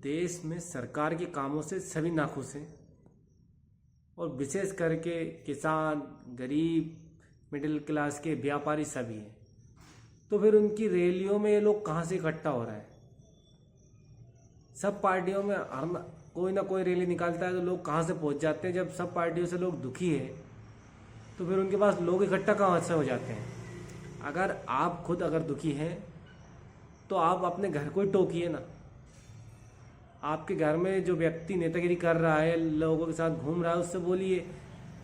देश में सरकार के कामों से सभी नाखुश हैं और विशेष करके किसान, गरीब, मिडिल क्लास के व्यापारी सभी हैं। तो फिर उनकी रैलियों में ये लोग कहाँ से इकट्ठा हो रहा है? सब पार्टियों में हर कोई ना कोई रैली निकालता है तो लोग कहाँ से पहुँच जाते हैं? जब सब पार्टियों से लोग दुखी है तो फिर उनके पास लोग इकट्ठा कहाँ से हो जाते हैं? अगर आप खुद अगर दुखी हैं तो आप अपने घर को ही टोकिए ना। आपके घर में जो व्यक्ति नेतागिरी कर रहा है, लोगों के साथ घूम रहा है, उससे बोलिए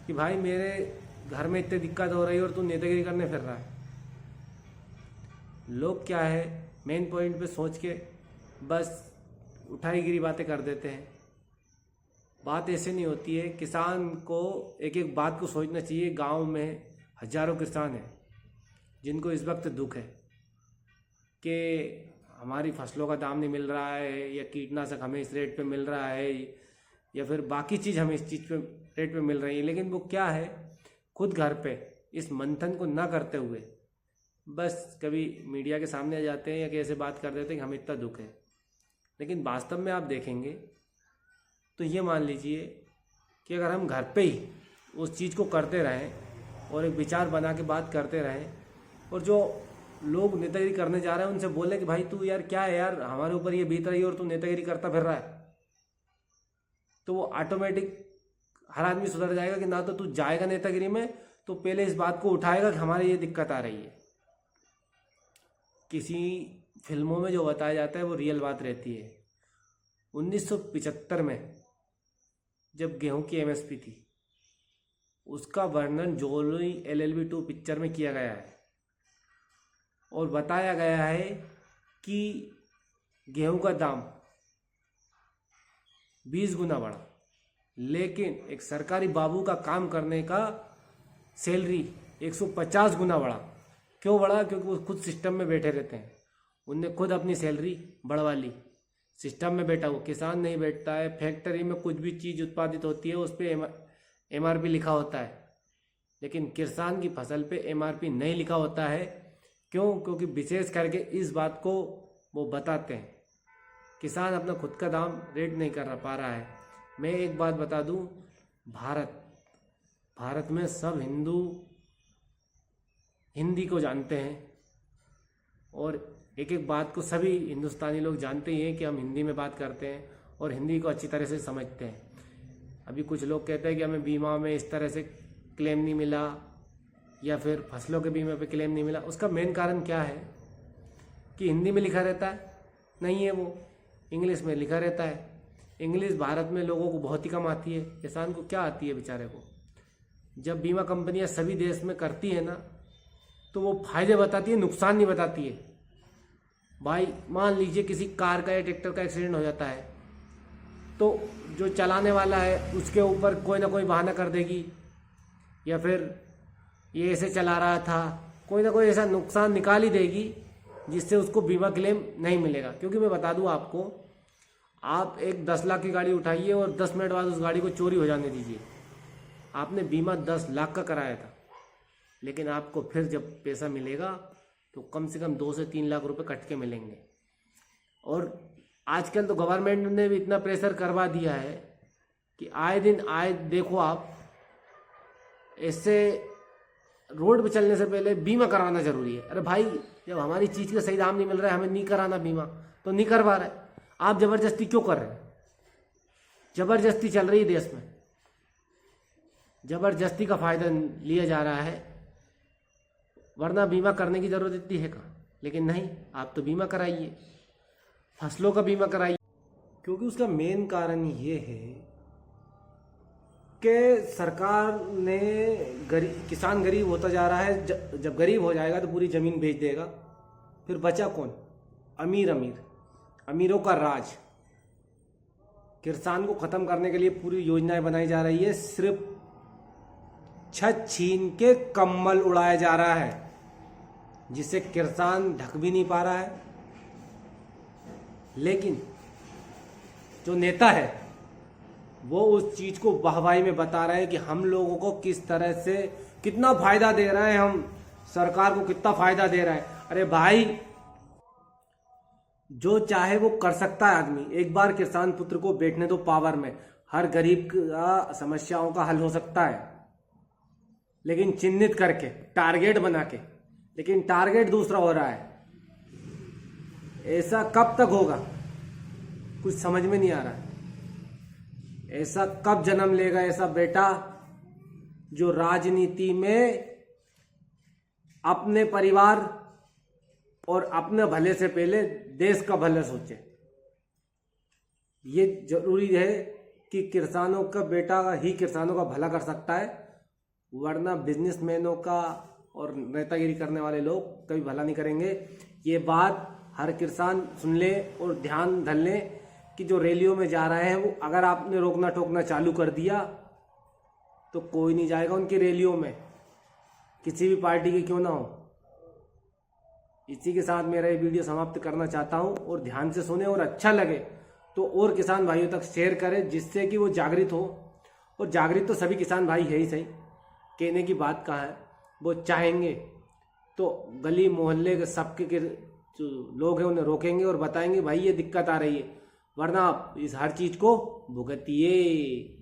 कि भाई मेरे घर में इतनी दिक्कत हो रही है और तू नेतागिरी करने फिर रहा है। लोग क्या है, मेन पॉइंट पे सोच के बस उठाई गिरी बातें कर देते हैं। बात ऐसे नहीं होती है। किसान को एक एक बात को सोचना चाहिए। गांव में हजारों किसान हैं जिनको इस वक्त दुख है कि हमारी फसलों का दाम नहीं मिल रहा है, या कीटनाशक हमें इस रेट पे मिल रहा है, या फिर बाकी चीज़ हमें इस चीज़ पे रेट पे मिल रही है। लेकिन वो क्या है, खुद घर पे इस मंथन को ना करते हुए बस कभी मीडिया के सामने आ जाते हैं या कैसे बात कर देते हैं कि हमें इतना दुख है। लेकिन वास्तव में आप देखेंगे तो ये मान लीजिए कि अगर हम घर पे ही उस चीज़ को करते रहें और एक विचार बना के बात करते रहें, और जो लोग नेतागिरी करने जा रहे हैं उनसे बोले कि भाई तू यार क्या है यार, हमारे ऊपर ये बीत रही है और तू नेतागिरी करता फिर रहा है, तो वो ऑटोमेटिक हर आदमी सुधर जाएगा कि ना तो तू जाएगा नेतागिरी में तो पहले इस बात को उठाएगा कि हमारे ये दिक्कत आ रही है। किसी फिल्मों में जो बताया जाता है वो रियल बात रहती है। 1975 में जब गेहूं की एमएसपी थी, उसका वर्णन जोली LLB 2 पिक्चर में किया गया है और बताया गया है कि गेहूं का दाम 20 गुना बढ़ा, लेकिन एक सरकारी बाबू का काम करने का सैलरी 150 गुना बढ़ा। क्यों बढ़ा? क्योंकि वो खुद सिस्टम में बैठे रहते हैं। उनने खुद अपनी सैलरी बढ़वा ली। सिस्टम में बैठा, वो किसान नहीं बैठता है। फैक्ट्री में कुछ भी चीज़ उत्पादित होती है उस पर MRP लिखा होता है, लेकिन किसान की फसल पे MRP नहीं लिखा होता है। क्यों? क्योंकि विशेष करके इस बात को वो बताते हैं, किसान अपना खुद का दाम रेट नहीं कर पा रहा है। मैं एक बात बता दूं, भारत में सब हिंदू हिंदी को जानते हैं और एक एक बात को सभी हिंदुस्तानी लोग जानते ही हैं कि हम हिंदी में बात करते हैं और हिंदी को अच्छी तरह से समझते हैं। अभी कुछ लोग कहते हैं कि हमें बीमा में इस तरह से क्लेम नहीं मिला या फिर फसलों के बीमे पे क्लेम नहीं मिला। उसका मेन कारण क्या है कि हिंदी में लिखा रहता है, नहीं है वो इंग्लिश में लिखा रहता है। इंग्लिश भारत में लोगों को बहुत ही कम आती है, किसान को क्या आती है बेचारे को। जब बीमा कंपनियां सभी देश में करती है ना तो वो फायदे बताती है, नुकसान नहीं बताती है। भाई मान लीजिए किसी कार का या ट्रैक्टर का एक्सीडेंट हो जाता है तो जो चलाने वाला है उसके ऊपर कोई ना कोई बहाना कर देगी, या फिर ये ऐसे चला रहा था, कोई ना कोई ऐसा नुकसान निकाल ही देगी जिससे उसको बीमा क्लेम नहीं मिलेगा। क्योंकि मैं बता दूं आपको, आप एक 10 लाख की गाड़ी उठाइए और 10 मिनट बाद उस गाड़ी को चोरी हो जाने दीजिए। आपने बीमा 10 लाख का कराया था, लेकिन आपको फिर जब पैसा मिलेगा तो कम से कम 2 से 3 लाख रुपए कट के मिलेंगे। और आजकल तो गवर्नमेंट ने भी इतना प्रेशर करवा दिया है कि आए दिन देखो आप, इससे रोड पे चलने से पहले बीमा कराना जरूरी है। अरे भाई, जब हमारी चीज़ का सही दाम नहीं मिल रहा है, हमें नहीं कराना बीमा, तो नहीं करवा रहे। आप जबरदस्ती क्यों कर रहे हैं? जबरदस्ती चल रही है देश में, जबरदस्ती का फायदा लिया जा रहा है, वरना बीमा करने की जरूरत इतनी है कहाँ। लेकिन नहीं, आप तो बीमा कराइए, फसलों का बीमा कराइए। क्योंकि उसका मेन कारण ये है कि सरकार ने किसान गरीब होता जा रहा है। जब गरीब हो जाएगा तो पूरी ज़मीन बेच देगा, फिर बचा कौन? अमीरों का राज। किसान को ख़त्म करने के लिए पूरी योजनाएं बनाई जा रही है, सिर्फ छत छीन के कम्बल उड़ाया जा रहा है, जिससे किसान ढक भी नहीं पा रहा है। लेकिन जो नेता है वो उस चीज को वाहवाही में बता रहे हैं कि हम लोगों को किस तरह से कितना फायदा दे रहे हैं, हम सरकार को कितना फायदा दे रहे हैं। अरे भाई, जो चाहे वो कर सकता है आदमी। एक बार किसान पुत्र को बैठने दो पावर में, हर गरीब का समस्याओं का हल हो सकता है, लेकिन चिन्हित करके, टारगेट बना के। लेकिन टारगेट दूसरा हो रहा है। ऐसा कब तक होगा, कुछ समझ में नहीं आ रहा है। ऐसा कब जन्म लेगा ऐसा बेटा जो राजनीति में अपने परिवार और अपने भले से पहले देश का भला सोचे। ये जरूरी है कि किसानों का बेटा ही किसानों का भला कर सकता है, वरना बिजनेसमैनों का और नेतागिरी करने वाले लोग कभी भला नहीं करेंगे। ये बात हर किसान सुन ले और ध्यान धर ले कि जो रैलियों में जा रहे हैं वो अगर आपने रोकना टोकना चालू कर दिया तो कोई नहीं जाएगा उनकी रैलियों में, किसी भी पार्टी की क्यों ना हो। इसी के साथ मेरा ये वीडियो समाप्त करना चाहता हूँ, और ध्यान से सुने और अच्छा लगे तो और किसान भाइयों तक शेयर करें, जिससे कि वो जागृत हो। और जागृत तो सभी किसान भाई है ही सही, कहने की बात कहाँ है। वो चाहेंगे तो गली मोहल्ले के सबके जो लोग हैं उन्हें रोकेंगे और बताएंगे भाई ये दिक्कत आ रही है, वरना आप इस हर चीज़ को भुगतिए।